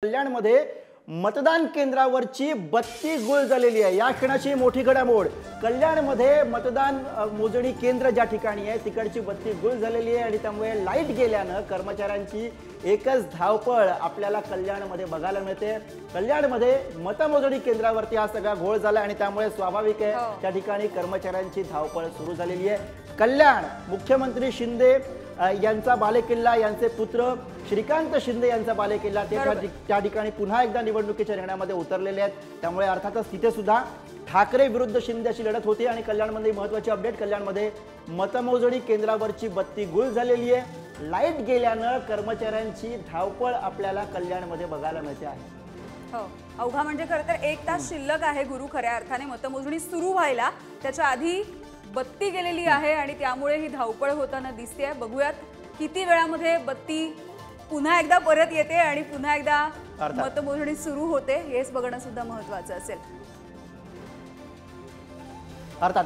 कल्याणमध्ये मतदान केंद्रावरची बत्ती गुल झालेली आहे। या क्षणाची मोठी घडामोड, कल्याणमध्ये मतदान मोजणी केंद्र ज्या ठिकाणी आहे तिकडची बत्ती गुल झालेली आहे आणि त्यामुळे लाईट गेल्यानं कर्मचाऱ्यांची एकच धावपळ आपल्याला कल्याणमध्ये बघायला मिळते। कल्याणमध्ये मतमोजणी केंद्रावरती हा सगळा घोळ झाला आणि त्यामुळे स्वाभाविक आहे त्या ठिकाणी कर्मचाऱ्यांची धावपळ सुरू झालेली आहे। कल्याण मुख्यमंत्री शिंदे यांचा बालेकिल्ला, यांचे पुत्र श्रीकांत शिंदे यांचा बालेकिल्ला त्या ठिकाणी पुन्हा एकदा निवडणुकीच्या रिंगणामध्ये उतरलेले आहेत। त्यामुळे अर्थातच तिथे सुद्धा ठाकरे विरुद्ध शिंदे अशी लढत होती आणि कल्याणमध्ये महत्त्वाची अपडेट, कल्याणमध्ये मतमोजणी केंद्रावरची बत्ती गुल झालेली आहे। लाईट गेल्यानं कर्मचाऱ्यांची धावपळ आपल्याला कल्याणमध्ये बघायला मिळते आहे। हो, अवघा म्हणजे खरं तर 1 तास शिल्लक आहे गुरु खऱ्या अर्थाने मतमोजणी सुरू व्हायला, त्याच्या आधी बत्ती गेलेली आहे आणि त्यामुळे ही धावपळ होताना दिसते। बघूयात किती वेळामध्ये बत्ती पुन्हा एकदा परत येते आणि पुन्हा एकदा मतमोजणी सुरू होते, हेच बघणं सुद्धा महत्त्वाचं असेल। अर्थात